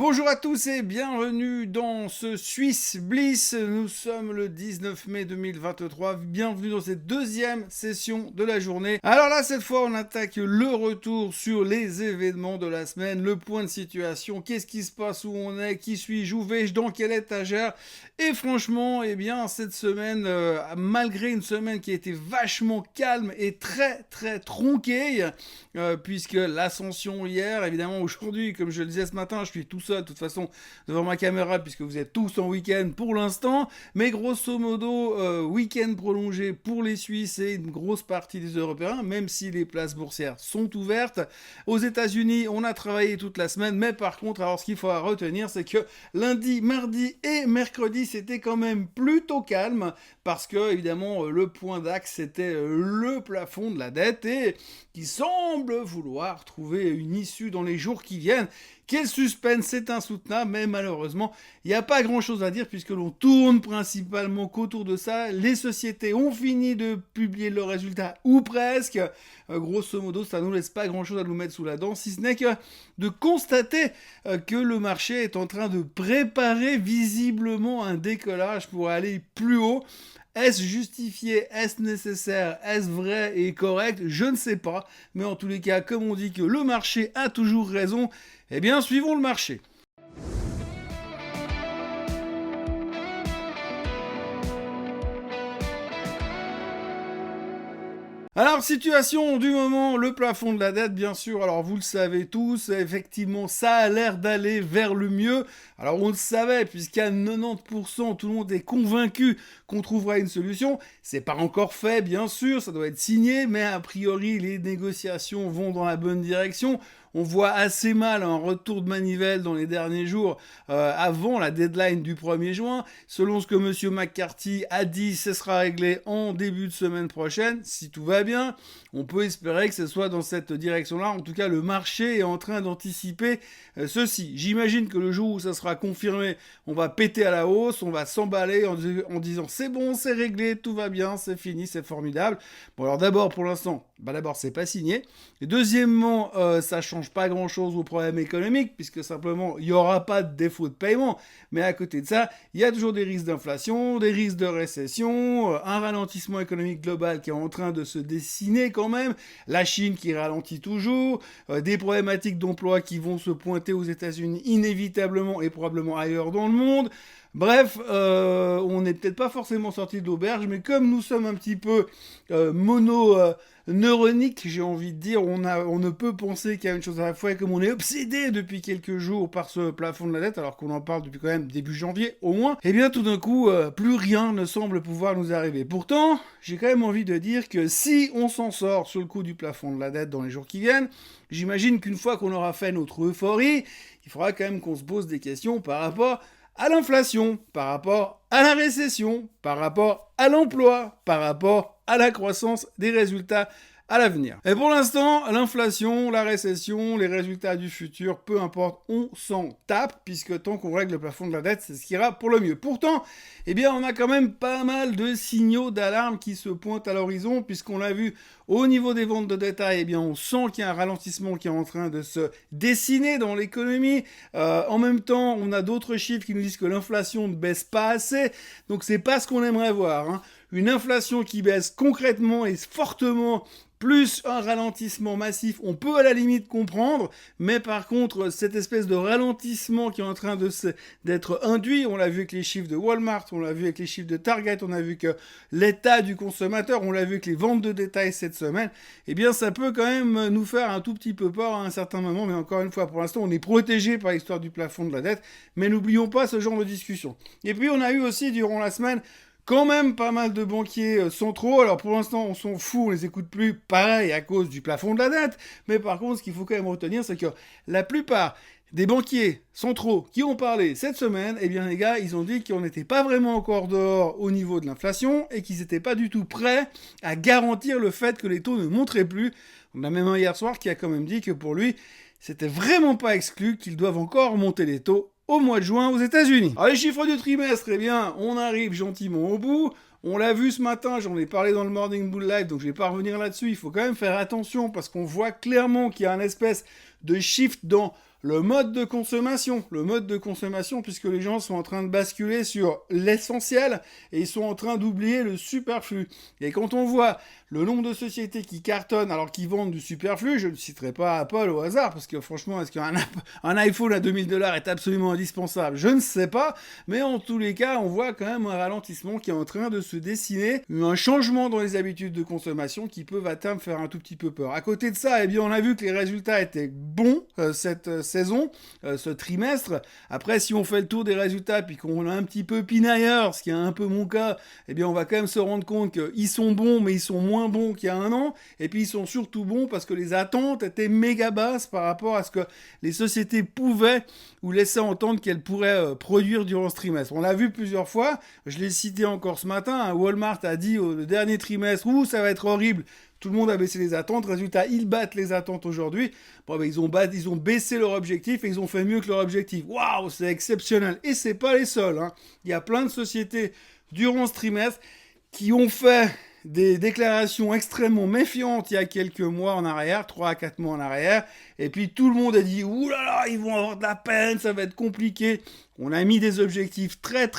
Bonjour à tous et bienvenue dans ce Swiss Bliss. Nous sommes le 19 mai 2023. Bienvenue dans cette deuxième session de la journée. Alors là, cette fois, on attaque le retour sur les événements de la semaine, le point de situation, qu'est-ce qui se passe, où on est, qui suis-je, où vais-je, dans quelle étagère. Et franchement, eh bien, cette semaine, malgré une semaine qui a été vachement calme et très tronquée, puisque l'ascension hier, évidemment aujourd'hui, comme je le disais ce matin, je suis tout seul de toute façon devant ma caméra puisque vous êtes tous en week-end pour l'instant, mais grosso modo week-end prolongé pour les Suisses et une grosse partie des Européens, même si les places boursières sont ouvertes. Aux États-Unis, on a travaillé toute la semaine, mais par contre, alors ce qu'il faut retenir, c'est que lundi, mardi et mercredi, c'était quand même plutôt calme parce que évidemment le point d'axe c'était le plafond de la dette et qui semble vouloir trouver une issue dans les jours qui viennent. Quel suspense, c'est insoutenable, mais malheureusement, il n'y a pas grand-chose à dire puisque l'on tourne principalement qu'autour de ça. Les sociétés ont fini de publier leurs résultats, ou presque. Grosso modo, ça ne nous laisse pas grand-chose à nous mettre sous la dent, si ce n'est que de constater que le marché est en train de préparer visiblement un décollage pour aller plus haut. Est-ce justifié? Est-ce nécessaire? Est-ce vrai et correct? Je ne sais pas. Mais en tous les cas, comme on dit que le marché a toujours raison, eh bien, suivons le marché. Alors, situation du moment, le plafond de la dette, bien sûr, alors vous le savez tous, effectivement, ça a l'air d'aller vers le mieux. Alors, on le savait, puisqu'à 90%, tout le monde est convaincu qu'on trouvera une solution. C'est pas encore fait, bien sûr, ça doit être signé, mais a priori, les négociations vont dans la bonne direction. On voit assez mal un retour de manivelle dans les derniers jours avant la deadline du 1er juin. Selon ce que M. McCarthy a dit, ce sera réglé en début de semaine prochaine. Si tout va bien, on peut espérer que ce soit dans cette direction-là. En tout cas, le marché est en train d'anticiper ceci. J'imagine que le jour où ça sera confirmé, on va péter à la hausse, on va s'emballer en disant c'est bon, c'est réglé, tout va bien, c'est fini, c'est formidable. Bon alors d'abord, pour l'instant, d'abord c'est pas signé. Et deuxièmement, ça change pas grand-chose au problème économique, puisque simplement, il n'y aura pas de défaut de paiement. Mais à côté de ça, il y a toujours des risques d'inflation, des risques de récession, un ralentissement économique global qui est en train de se dessiner quand même, la Chine qui ralentit toujours, des problématiques d'emploi qui vont se pointer aux États-Unis inévitablement et probablement ailleurs dans le monde. Bref, on n'est peut-être pas forcément sorti de l'auberge, mais comme nous sommes un petit peu neuronique, j'ai envie de dire, on ne peut penser qu'il y a une chose à la fois, et comme on est obsédé depuis quelques jours par ce plafond de la dette, alors qu'on en parle depuis quand même début janvier au moins, et bien tout d'un coup, plus rien ne semble pouvoir nous arriver. Pourtant, j'ai quand même envie de dire que si on s'en sort sur le coup du plafond de la dette dans les jours qui viennent, j'imagine qu'une fois qu'on aura fait notre euphorie, il faudra quand même qu'on se pose des questions par rapport à l'inflation, par rapport à la récession, par rapport à l'emploi, par rapport à la croissance des résultats à l'avenir. Et pour l'instant, l'inflation, la récession, les résultats du futur, peu importe, on s'en tape, puisque tant qu'on règle le plafond de la dette, c'est ce qui ira pour le mieux. Pourtant, eh bien, on a quand même pas mal de signaux d'alarme qui se pointent à l'horizon, puisqu'on l'a vu au niveau des ventes de détail, eh bien, on sent qu'il y a un ralentissement qui est en train de se dessiner dans l'économie. En même temps, on a d'autres chiffres qui nous disent que l'inflation ne baisse pas assez, donc c'est pas ce qu'on aimerait voir, hein. Une inflation qui baisse concrètement et fortement, plus un ralentissement massif, on peut à la limite comprendre, mais par contre, cette espèce de ralentissement qui est en train d'être induit, on l'a vu avec les chiffres de Walmart, on l'a vu avec les chiffres de Target, on a vu que l'état du consommateur, on l'a vu avec les ventes de détail cette semaine, eh bien ça peut quand même nous faire un tout petit peu peur à un certain moment, mais encore une fois, pour l'instant, on est protégé par l'histoire du plafond de la dette, mais n'oublions pas ce genre de discussion. Et puis on a eu aussi, durant la semaine, quand même pas mal de banquiers centraux. Alors pour l'instant, on s'en fout, on les écoute plus, pareil, à cause du plafond de la dette. Mais par contre, ce qu'il faut quand même retenir, c'est que la plupart des banquiers centraux qui ont parlé cette semaine, eh bien les gars, ils ont dit qu'on n'était pas vraiment encore dehors au niveau de l'inflation et qu'ils n'étaient pas du tout prêts à garantir le fait que les taux ne monteraient plus. On a même un hier soir qui a quand même dit que pour lui, c'était vraiment pas exclu qu'ils doivent encore monter les taux au mois de juin aux États-Unis. Alors les chiffres du trimestre, eh bien, on arrive gentiment au bout. On l'a vu ce matin, j'en ai parlé dans le Morning Bull Live, donc je vais pas revenir là-dessus. Il faut quand même faire attention parce qu'on voit clairement qu'il y a un espèce de shift dans le mode de consommation. Le mode de consommation, puisque les gens sont en train de basculer sur l'essentiel et ils sont en train d'oublier le superflu. Et quand on voit le nombre de sociétés qui cartonnent alors qu'ils vendent du superflu, je ne citerai pas Apple au hasard, parce que franchement, est-ce qu'un iPhone à $2000 est absolument indispensable? Je ne sais pas, mais en tous les cas, on voit quand même un ralentissement qui est en train de se dessiner, un changement dans les habitudes de consommation qui peuvent à terme faire un tout petit peu peur. À côté de ça, eh bien, on a vu que les résultats étaient bons cette saison, ce trimestre. Après, si on fait le tour des résultats puis qu'on a un petit peu pinailleur, ce qui est un peu mon cas, eh bien, on va quand même se rendre compte qu'ils sont bons, mais ils sont moins bons qu'il y a un an. Et puis, ils sont surtout bons parce que les attentes étaient méga basses par rapport à ce que les sociétés pouvaient ou laissaient entendre qu'elles pourraient produire durant ce trimestre. On l'a vu plusieurs fois. Je l'ai cité encore ce matin. Walmart a dit au dernier trimestre, ça va être horrible. Tout le monde a baissé les attentes. Résultat, ils battent les attentes aujourd'hui. Bon, ben, ils ont baissé leur objectif et ils ont fait mieux que leur objectif. Waouh, c'est exceptionnel. Et c'est pas les seuls, hein. Il y a plein de sociétés durant ce trimestre qui ont fait des déclarations extrêmement méfiantes il y a quelques mois en arrière, 3 à 4 mois en arrière, et puis tout le monde a dit « Ouh là là, ils vont avoir de la peine, ça va être compliqué ». On a mis des objectifs très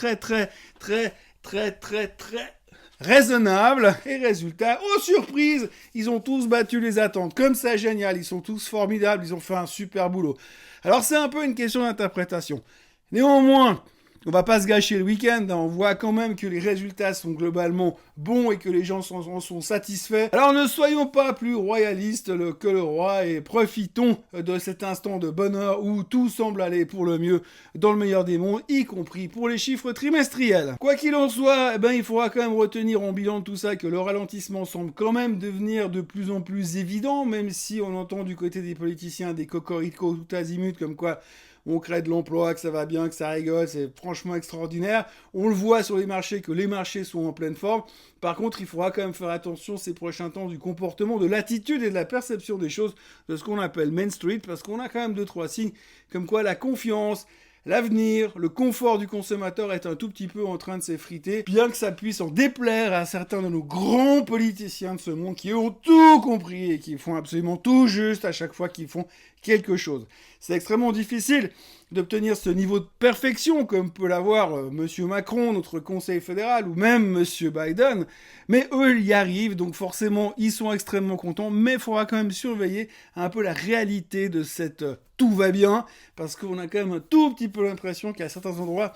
raisonnables, et résultat, oh surprise, ils ont tous battu les attentes. Comme ça, génial, ils sont tous formidables, ils ont fait un super boulot. Alors c'est un peu une question d'interprétation. Néanmoins, on va pas se gâcher le week-end, hein. On voit quand même que les résultats sont globalement bons et que les gens en sont satisfaits. Alors ne soyons pas plus royalistes que le roi et profitons de cet instant de bonheur où tout semble aller pour le mieux dans le meilleur des mondes, y compris pour les chiffres trimestriels. Quoi qu'il en soit, il faudra quand même retenir en bilan de tout ça que le ralentissement semble quand même devenir de plus en plus évident, même si on entend du côté des politiciens des cocoricots tout azimuts comme quoi on crée de l'emploi, que ça va bien, que ça rigole, c'est franchement extraordinaire. On le voit sur les marchés, que les marchés sont en pleine forme. Par contre, il faudra quand même faire attention ces prochains temps du comportement, de l'attitude et de la perception des choses, de ce qu'on appelle Main Street, parce qu'on a quand même 2-3 signes, comme quoi la confiance, l'avenir, le confort du consommateur est un tout petit peu en train de s'effriter, bien que ça puisse en déplaire à certains de nos grands politiciens de ce monde qui ont tout compris et qui font absolument tout juste à chaque fois qu'ils font quelque chose. C'est extrêmement difficile d'obtenir ce niveau de perfection comme peut l'avoir Monsieur Macron, notre conseil fédéral, ou même Monsieur Biden, mais eux, ils y arrivent, donc forcément, ils sont extrêmement contents, mais il faudra quand même surveiller un peu la réalité de cette tout va bien, parce qu'on a quand même un tout petit peu l'impression qu'à certains endroits,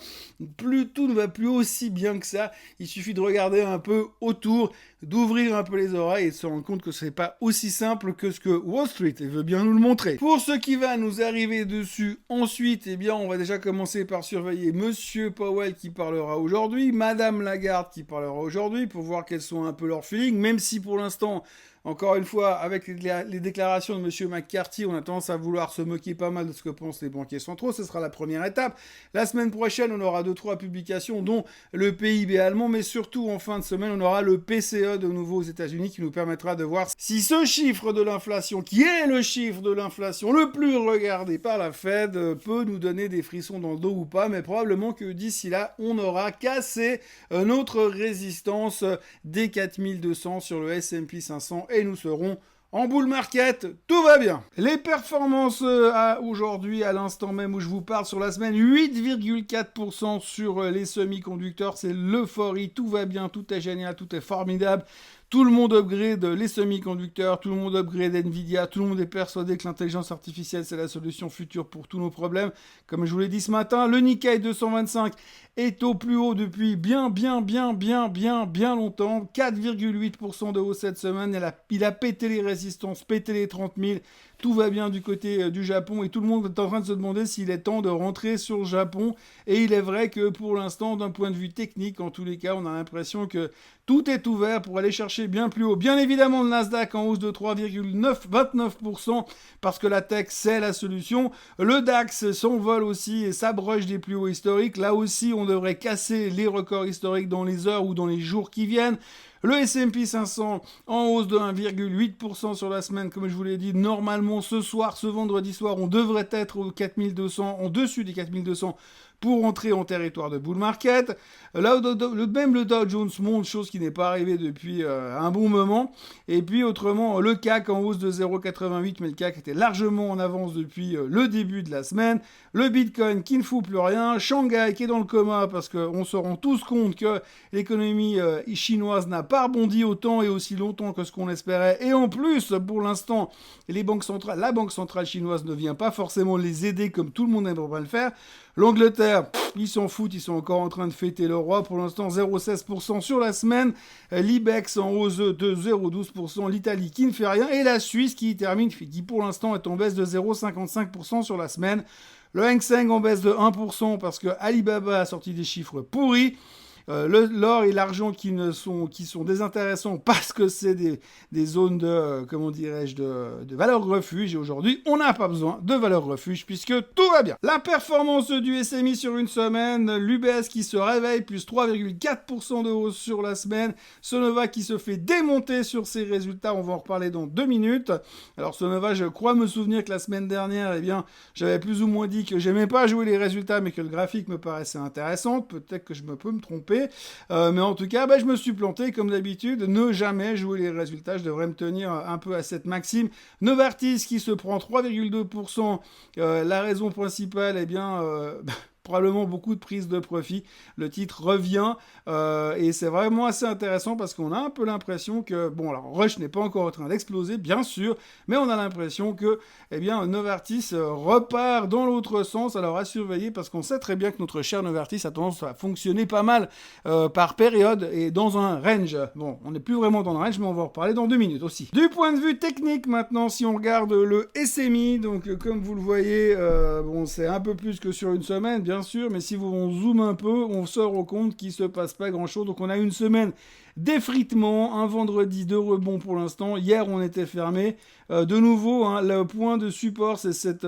tout ne va plus aussi bien que ça. Il suffit de regarder un peu autour, d'ouvrir un peu les oreilles et de se rendre compte que ce n'est pas aussi simple que ce que Wall Street veut bien nous le montrer. Pour ce qui va nous arriver dessus ensuite, on va déjà commencer par surveiller Monsieur Powell qui parlera aujourd'hui, Madame Lagarde qui parlera aujourd'hui, pour voir quels sont un peu leurs feelings, même si pour l'instant, encore une fois, avec les déclarations de M. McCarthy, on a tendance à vouloir se moquer pas mal de ce que pensent les banquiers centraux. Ce sera la première étape. La semaine prochaine, on aura 2-3 publications, dont le PIB allemand, mais surtout, en fin de semaine, on aura le PCE de nouveau aux États-Unis qui nous permettra de voir si ce chiffre de l'inflation, qui est le chiffre de l'inflation le plus regardé par la Fed, peut nous donner des frissons dans le dos ou pas, mais probablement que d'ici là, on aura cassé notre résistance des 4200 sur le S&P 500 et nous serons en bull market, tout va bien. Les performances aujourd'hui, à l'instant même où je vous parle sur la semaine, 8,4% sur les semi-conducteurs, c'est l'euphorie, tout va bien, tout est génial, tout est formidable. Tout le monde upgrade les semi-conducteurs, tout le monde upgrade Nvidia, tout le monde est persuadé que l'intelligence artificielle c'est la solution future pour tous nos problèmes. Comme je vous l'ai dit ce matin, le Nikkei 225 est au plus haut depuis bien longtemps. 4,8% de hausse cette semaine. Il a pété les résistances, pété les 30 000. Tout va bien du côté du Japon et tout le monde est en train de se demander s'il est temps de rentrer sur le Japon. Et il est vrai que pour l'instant, d'un point de vue technique, en tous les cas, on a l'impression que tout est ouvert pour aller chercher bien plus haut. Bien évidemment, le Nasdaq en hausse de 3,29% parce que la tech, c'est la solution. Le DAX s'envole aussi et s'abroge des plus hauts historiques. Là aussi, on devrait casser les records historiques dans les heures ou dans les jours qui viennent. Le S&P 500 en hausse de 1,8% sur la semaine, comme je vous l'ai dit. Normalement, ce vendredi soir, on devrait être aux 4200, en dessus des 4200 pour entrer en territoire de bull market. Là, même le Dow Jones monte, chose qui n'est pas arrivée depuis un bon moment. Et puis autrement, le CAC en hausse de 0,88, mais le CAC était largement en avance depuis le début de la semaine. Le Bitcoin qui ne fout plus rien. Shanghai qui est dans le coma parce qu'on se rend tous compte que l'économie chinoise n'a pas rebondi autant et aussi longtemps que ce qu'on espérait. Et en plus, pour l'instant, la banque centrale chinoise ne vient pas forcément les aider comme tout le monde aimerait le faire. L'Angleterre, ils s'en foutent, ils sont encore en train de fêter le roi. Pour l'instant, 0,16% sur la semaine. L'Ibex en hausse de 0,12%. L'Italie qui ne fait rien. Et la Suisse qui pour l'instant est en baisse de 0,55% sur la semaine. Le Hang Seng en baisse de 1% parce que Alibaba a sorti des chiffres pourris. L'or et l'argent qui sont désintéressants parce que c'est des zones de valeur refuge. Et aujourd'hui, on n'a pas besoin de valeur refuge puisque tout va bien. La performance du SMI sur une semaine, l'UBS qui se réveille, plus 3,4% de hausse sur la semaine. Sonova qui se fait démonter sur ses résultats. On va en reparler dans 2 minutes. Alors Sonova, je crois me souvenir que la semaine dernière, j'avais plus ou moins dit que j'aimais pas jouer les résultats, mais que le graphique me paraissait intéressant. Peut-être que je peux me tromper. Mais en tout cas, je me suis planté comme d'habitude. Ne jamais jouer les résultats. Je devrais me tenir un peu à cette maxime. Novartis qui se prend 3,2%. La raison principale, probablement beaucoup de prise de profit. Le titre revient et c'est vraiment assez intéressant parce qu'on a un peu l'impression que, Roche n'est pas encore en train d'exploser, bien sûr, mais on a l'impression que, Novartis repart dans l'autre sens. Alors à surveiller parce qu'on sait très bien que notre cher Novartis a tendance à fonctionner pas mal par période et dans un range. Bon, on n'est plus vraiment dans le range, mais on va en reparler dans 2 minutes aussi. Du point de vue technique maintenant, si on regarde le SMI, donc comme vous le voyez, c'est un peu plus que sur une semaine, bien sûr, mais si on zoome un peu, on se rend compte qu'il se passe pas grand-chose. Donc on a une semaine d'effritement, un vendredi de rebond pour l'instant. Hier, on était fermé. De nouveau, le point de support, c'est cette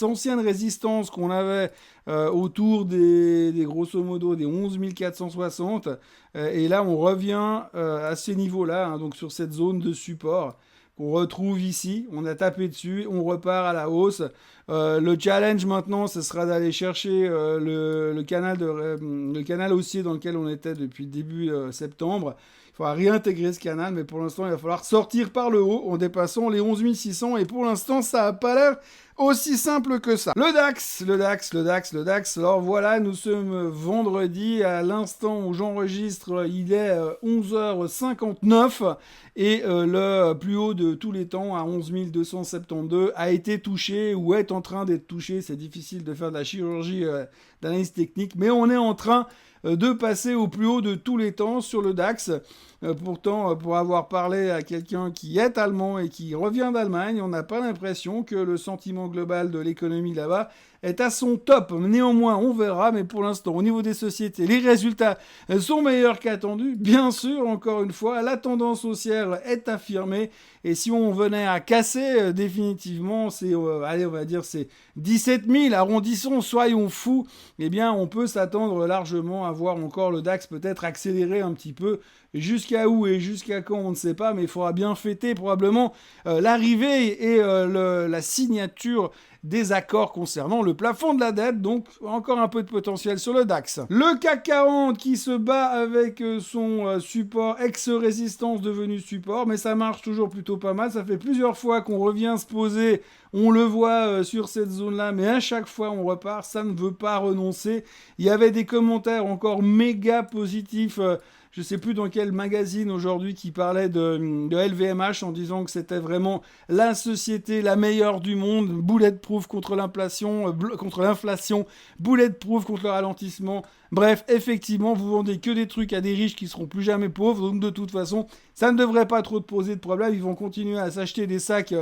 ancienne résistance qu'on avait autour des grosso modo des 11 460. Et là, on revient à ces niveaux-là, donc sur cette zone de support qu'on retrouve ici. On a tapé dessus, on repart à la hausse. Le challenge maintenant, ce sera d'aller chercher le canal haussier dans lequel on était depuis début septembre. Il faudra réintégrer ce canal, mais pour l'instant, il va falloir sortir par le haut en dépassant les 11 600. Et pour l'instant, ça n'a pas l'air aussi simple que ça. Le DAX. Alors voilà, nous sommes vendredi. À l'instant où j'enregistre, il est 11h59. Et le plus haut de tous les temps, à 11 272, a été touché ou est en train d'être touché. C'est difficile de faire de la chirurgie d'analyse technique, mais on est en train de passer au plus haut de tous les temps sur le DAX. Pourtant, pour avoir parlé à quelqu'un qui est allemand et qui revient d'Allemagne, on n'a pas l'impression que le sentiment global de l'économie là-bas est à son top. Néanmoins, on verra, mais pour l'instant, au niveau des sociétés, les résultats sont meilleurs qu'attendus. Bien sûr, encore une fois, la tendance haussière est affirmée. Et si on venait à casser définitivement, c'est 17 000, arrondissons, soyons fous, on peut s'attendre largement à voir encore le DAX peut-être accélérer un petit peu. Jusqu'à où et jusqu'à quand, on ne sait pas, mais il faudra bien fêter probablement l'arrivée et la signature des accords concernant le plafond de la dette, donc encore un peu de potentiel sur le DAX. Le CAC 40 qui se bat avec son support, ex-résistance devenu support, mais ça marche toujours plutôt pas mal. Ça fait plusieurs fois qu'on revient se poser, on le voit sur cette zone-là, mais à chaque fois on repart, ça ne veut pas renoncer. Il y avait des commentaires encore méga positifs, je ne sais plus dans quel magazine aujourd'hui qui parlait de LVMH en disant que c'était vraiment la société la meilleure du monde, bulletproof contre l'inflation, bulletproof contre le ralentissement. Bref, effectivement, vous vendez que des trucs à des riches qui seront plus jamais pauvres, donc de toute façon, ça ne devrait pas trop te poser de problème. Ils vont continuer à s'acheter des sacs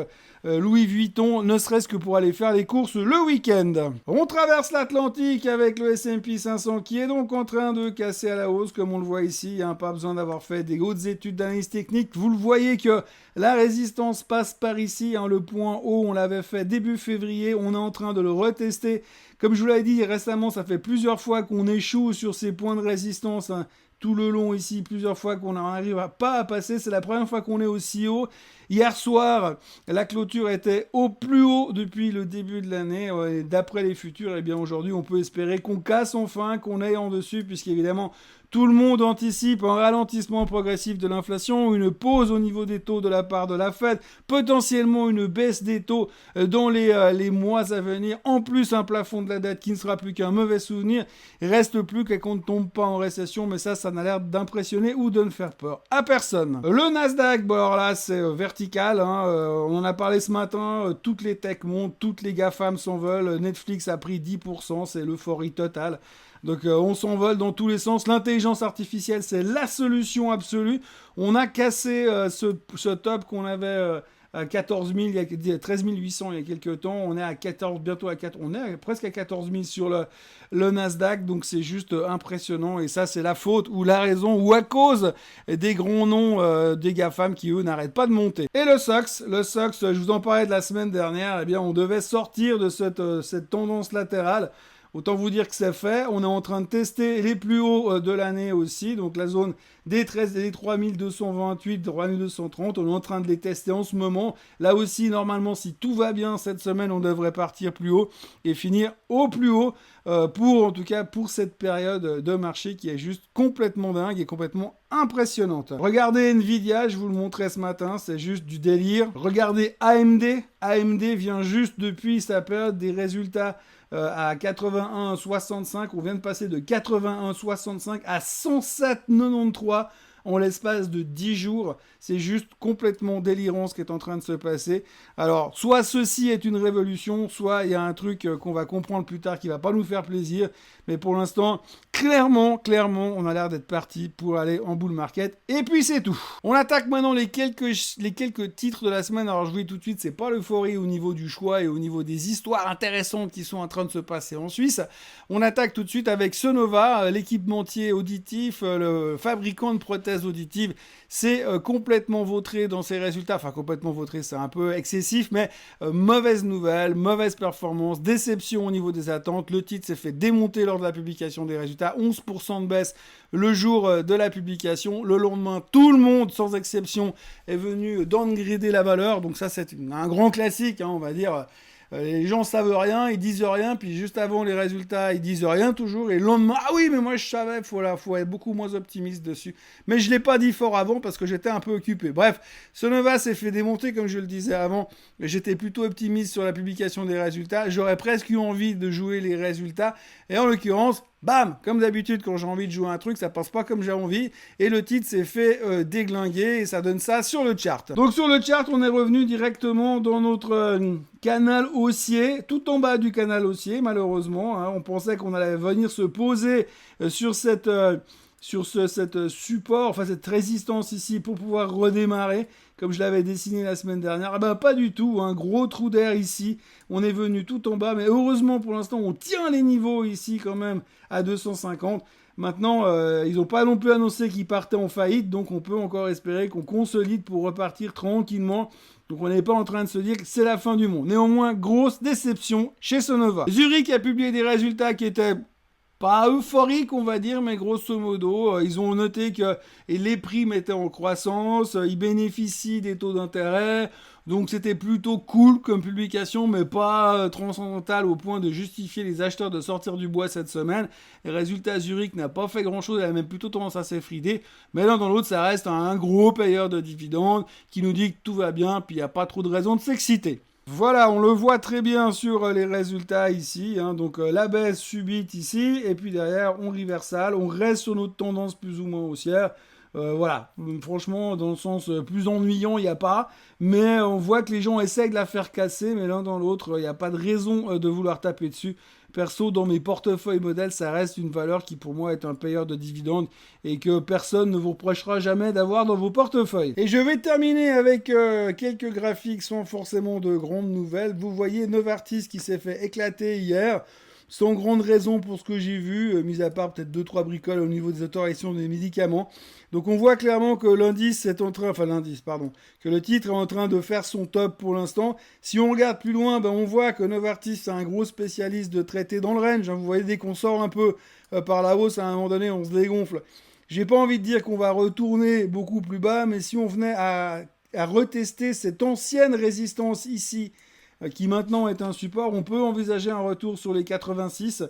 Louis Vuitton, ne serait-ce que pour aller faire les courses le week-end. On traverse l'Atlantique avec le S&P 500 qui est donc en train de casser à la hausse, comme on le voit ici. Pas besoin d'avoir fait des hautes études d'analyse technique. Vous le voyez que la résistance passe par ici. Le point haut, on l'avait fait début février. On est en train de le retester Comme je vous l'avais dit récemment, ça fait plusieurs fois qu'on échoue sur ces points de résistance, hein, tout le long ici, plusieurs fois qu'on n'arrive pas à passer. C'est la première fois qu'on est aussi haut. Hier soir, la clôture était au plus haut depuis le début de l'année. Et d'après les futurs, eh bien aujourd'hui, on peut espérer qu'on casse enfin, qu'on aille en dessus, puisqu'évidemment, tout le monde anticipe un ralentissement progressif de l'inflation, une pause au niveau des taux de la part de la Fed, potentiellement une baisse des taux dans les mois à venir, en plus un plafond de la dette qui ne sera plus qu'un mauvais souvenir. Il reste plus qu'on ne tombe pas en récession, mais ça n'a l'air d'impressionner ou de ne faire peur à personne. Le Nasdaq, bon alors là c'est vertical, hein, on en a parlé ce matin, toutes les techs montent, toutes les GAFAM s'envolent, Netflix a pris 10%, c'est l'euphorie totale. Donc on s'envole dans tous les sens. L'intelligence artificielle, c'est la solution absolue. On a cassé ce top qu'on avait à 14 000, il y a 13 800 il y a quelques temps. On est à 14, bientôt à 4, on est presque à 14 000 sur le Nasdaq. Donc c'est juste impressionnant. Et ça, c'est la faute ou la raison ou à cause des grands noms des GAFAM qui, eux, n'arrêtent pas de monter. Et le SOX, je vous en parlais de la semaine dernière, eh bien, on devait sortir de cette tendance latérale. Autant vous dire que c'est fait. On est en train de tester les plus hauts de l'année aussi. Donc la zone des 3228, 3230. On est en train de les tester en ce moment. Là aussi, normalement, si tout va bien cette semaine, on devrait partir plus haut et finir au plus haut en tout cas pour cette période de marché qui est juste complètement dingue et complètement impressionnante. Regardez Nvidia, je vous le montrais ce matin, c'est juste du délire. Regardez AMD. AMD vient juste depuis sa période des résultats à 81,65. On vient de passer de 81,65 à 107,93 en l'espace de 10 jours. C'est juste complètement délirant ce qui est en train de se passer. Alors, soit ceci est une révolution, soit il y a un truc qu'on va comprendre plus tard qui va pas nous faire plaisir. Mais pour l'instant, clairement, on a l'air d'être parti pour aller en bull market. Et puis c'est tout. On attaque maintenant les quelques titres de la semaine. Alors je vous dis tout de suite, c'est pas l'euphorie au niveau du choix et au niveau des histoires intéressantes qui sont en train de se passer en Suisse. On attaque tout de suite avec Sonova, l'équipementier auditif, le fabricant de prothèses auditives. C'est complètement vautré dans ses résultats. Enfin, complètement vautré, c'est un peu excessif, mais mauvaise nouvelle, mauvaise performance, déception au niveau des attentes. Le titre s'est fait démonter lors de la publication des résultats. 11% de baisse le jour de la publication. Le lendemain, tout le monde, sans exception, est venu downgrader la valeur. Donc ça, c'est un grand classique, hein, on va dire. Les gens savent rien, ils disent rien, puis juste avant les résultats, ils disent rien toujours, et le lendemain, ah oui, mais moi je savais, faut être beaucoup moins optimiste dessus. Mais je l'ai pas dit fort avant parce que j'étais un peu occupé. Bref, Sonova s'est fait démonter, comme je le disais avant. J'étais plutôt optimiste sur la publication des résultats. J'aurais presque eu envie de jouer les résultats, et en l'occurrence, bam, comme d'habitude, quand j'ai envie de jouer un truc, ça passe pas comme j'ai envie. Et le titre s'est fait déglinguer et ça donne ça sur le chart. Donc sur le chart, on est revenu directement dans notre canal haussier, tout en bas du canal haussier, malheureusement. Hein. On pensait qu'on allait venir se poser sur cette support, enfin cette résistance ici pour pouvoir redémarrer, comme je l'avais dessiné la semaine dernière. Ah ben pas du tout, un gros trou d'air ici. On est venu tout en bas, mais heureusement pour l'instant, on tient les niveaux ici quand même à 250. Maintenant, ils n'ont pas non plus annoncé qu'ils partaient en faillite, donc on peut encore espérer qu'on consolide pour repartir tranquillement. Donc on n'est pas en train de se dire que c'est la fin du monde. Néanmoins, grosse déception chez Sonova. Zurich a publié des résultats qui étaient pas euphorique, on va dire, mais grosso modo, ils ont noté que les primes étaient en croissance, ils bénéficient des taux d'intérêt, donc c'était plutôt cool comme publication, mais pas transcendantal au point de justifier les acheteurs de sortir du bois cette semaine. Et résultat, Zurich n'a pas fait grand-chose, elle a même plutôt tendance à s'effriter, mais l'un dans l'autre, ça reste un gros payeur de dividendes qui nous dit que tout va bien, puis il n'y a pas trop de raison de s'exciter. Voilà, on le voit très bien sur les résultats ici, hein, donc la baisse subite ici, et puis derrière on reversal, on reste sur notre tendance plus ou moins haussière. Voilà, franchement, dans le sens plus ennuyant, il n'y a pas, mais on voit que les gens essaient de la faire casser, mais l'un dans l'autre, il n'y a pas de raison de vouloir taper dessus. Perso, dans mes portefeuilles modèles, ça reste une valeur qui pour moi est un payeur de dividendes et que personne ne vous reprochera jamais d'avoir dans vos portefeuilles. Et je vais terminer avec quelques graphiques sans forcément de grandes nouvelles. Vous voyez Novartis qui s'est fait éclater hier. sans grande raison pour ce que j'ai vu, mis à part peut-être 2-3 bricoles au niveau des autorisations des médicaments. Donc on voit clairement que que le titre est en train de faire son top pour l'instant. Si on regarde plus loin, on voit que Novartis est un gros spécialiste de traiter dans le range. Vous voyez, dès qu'on sort un peu par la hausse, à un moment donné, on se dégonfle. J'ai pas envie de dire qu'on va retourner beaucoup plus bas, mais si on venait à retester cette ancienne résistance ici, qui maintenant est un support, on peut envisager un retour sur les 86.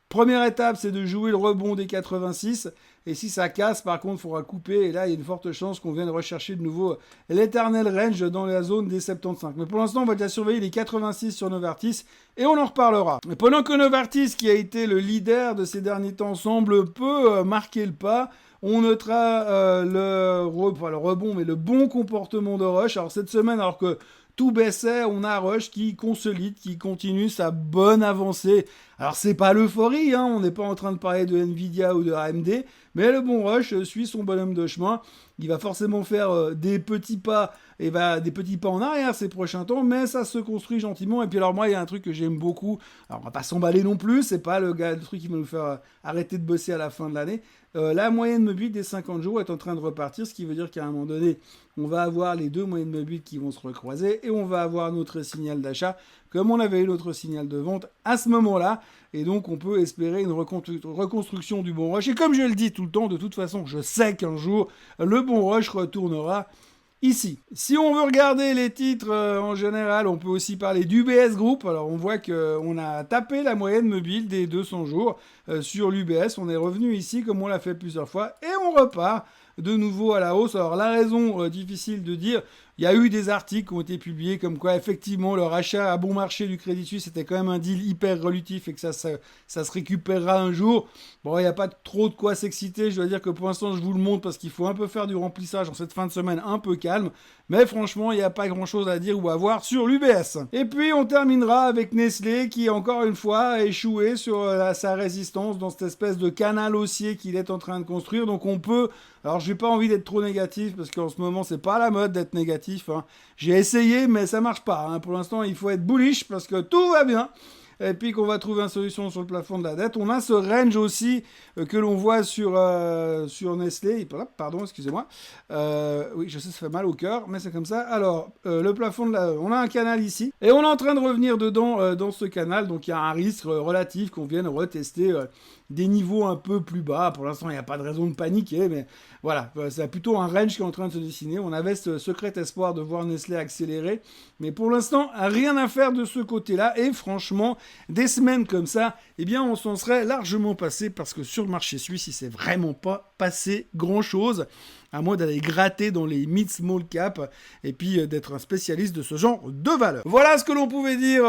Première étape, c'est de jouer le rebond des 86. Et si ça casse, par contre, il faudra couper. Et là, il y a une forte chance qu'on vienne rechercher de nouveau l'éternel range dans la zone des 75. Mais pour l'instant, on va déjà surveiller les 86 sur Novartis. Et on en reparlera. Et pendant que Novartis, qui a été le leader de ces derniers temps, semble peu marquer le pas, on notera le rebond, mais le bon comportement de Roche. Alors cette semaine, alors que tout baissait, on a Roche qui consolide, qui continue sa bonne avancée. Alors c'est pas l'euphorie, on n'est pas en train de parler de Nvidia ou de AMD, mais le bon Roche suit son bonhomme de chemin. Il va forcément faire des petits pas en arrière ces prochains temps, mais ça se construit gentiment. Et puis alors moi, il y a un truc que j'aime beaucoup. Alors on va pas s'emballer non plus, c'est pas le truc qui va nous faire arrêter de bosser à la fin de l'année. La moyenne mobile des 50 jours est en train de repartir, ce qui veut dire qu'à un moment donné, on va avoir les deux moyennes mobiles qui vont se recroiser et on va avoir notre signal d'achat comme on avait eu notre signal de vente à ce moment-là. Et donc, on peut espérer une reconstruction du bon rush. Et comme je le dis tout le temps, de toute façon, je sais qu'un jour, le bon rush retournera ici. Si on veut regarder les titres en général, on peut aussi parler d'UBS Group. Alors, on voit qu'on a tapé la moyenne mobile des 200 jours sur l'UBS. On est revenu ici, comme on l'a fait plusieurs fois, et on repart de nouveau à la hausse. Alors, la raison, difficile de dire, il y a eu des articles qui ont été publiés comme quoi, effectivement, le rachat à bon marché du Crédit Suisse était quand même un deal hyper relutif et que ça se récupérera un jour. Bon, il n'y a pas trop de quoi s'exciter. Je dois dire que pour l'instant, je vous le montre parce qu'il faut un peu faire du remplissage en cette fin de semaine un peu calme. Mais franchement, il n'y a pas grand-chose à dire ou à voir sur l'UBS. Et puis, on terminera avec Nestlé qui, encore une fois, a échoué sur sa résistance dans cette espèce de canal haussier qu'il est en train de construire. Donc, on peut... Alors, j'ai pas envie d'être trop négatif parce qu'en ce moment, c'est pas la mode d'être négatif. J'ai essayé, mais ça marche pas. Pour l'instant, il faut être bullish parce que tout va bien. Et puis qu'on va trouver une solution sur le plafond de la dette. On a ce range aussi que l'on voit sur Nestlé. Pardon, excusez-moi. Oui, je sais, ça fait mal au cœur, mais c'est comme ça. Alors, le plafond on a un canal ici. Et on est en train de revenir dedans dans ce canal. Donc, il y a un risque relatif qu'on vienne retester des niveaux un peu plus bas. Pour l'instant, il n'y a pas de raison de paniquer, mais voilà, c'est plutôt un range qui est en train de se dessiner. On avait ce secret espoir de voir Nestlé accélérer, mais pour l'instant, rien à faire de ce côté-là. Et franchement, des semaines comme ça, eh bien, on s'en serait largement passé parce que sur le marché suisse, il s'est vraiment pas passé grand-chose, à moins d'aller gratter dans les mid-small cap et puis d'être un spécialiste de ce genre de valeur. Voilà ce que l'on pouvait dire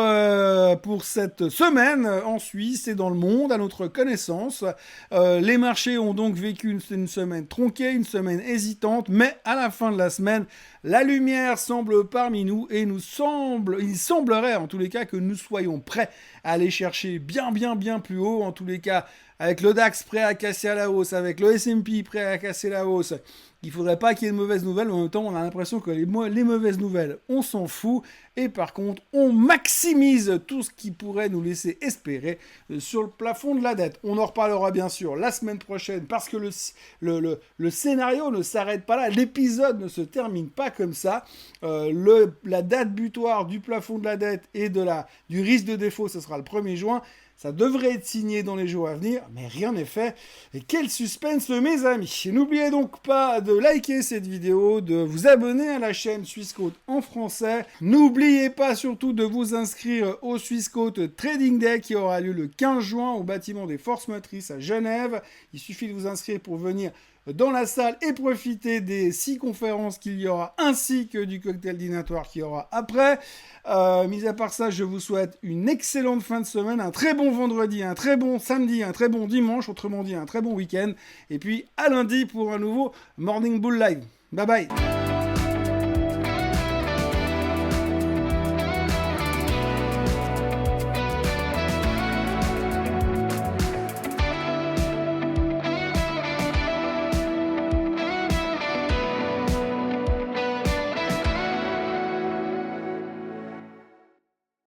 pour cette semaine en Suisse et dans le monde à notre connaissance. Les marchés ont donc vécu une semaine tronquée, une semaine hésitante, mais à la fin de la semaine, la lumière semble parmi nous et il semblerait en tous les cas que nous soyons prêts à aller chercher bien plus haut, en tous les cas avec le DAX prêt à casser à la hausse, avec le S&P prêt à casser la hausse. Il ne faudrait pas qu'il y ait de mauvaises nouvelles, mais en même temps, on a l'impression que les mauvaises nouvelles, on s'en fout. Et par contre, on maximise tout ce qui pourrait nous laisser espérer sur le plafond de la dette. On en reparlera bien sûr la semaine prochaine, parce que le scénario ne s'arrête pas là. L'épisode ne se termine pas comme ça. La date butoir du plafond de la dette et du risque de défaut, ce sera le 1er juin. Ça devrait être signé dans les jours à venir, mais rien n'est fait. Et quel suspense, mes amis! N'oubliez donc pas de liker cette vidéo, de vous abonner à la chaîne Swissquote en français. N'oubliez pas surtout de vous inscrire au Swissquote Trading Day qui aura lieu le 15 juin au bâtiment des Forces Motrices à Genève. Il suffit de vous inscrire pour venir dans la salle et profiter des 6 conférences qu'il y aura, ainsi que du cocktail dînatoire qu'il y aura après. Mis à part ça, je vous souhaite une excellente fin de semaine, un très bon vendredi, un très bon samedi, un très bon dimanche, autrement dit un très bon week-end. Et puis à lundi pour un nouveau Morning Bull Live. Bye bye.